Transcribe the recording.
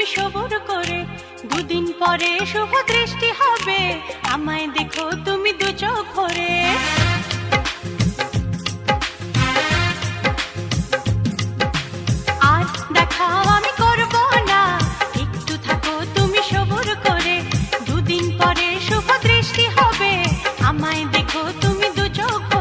তুমি সবুর করে, দুদিন পরে শুভ দৃষ্টি হবে, আমায় দেখো তুমি দু চোখ ভরে। আর দেখাও আমি করব না, একটু থাকো তুমি সবুর করে, দুদিন পরে শুভ দৃষ্টি হবে, আমায় দেখো তুমি দু চোখ ভরে।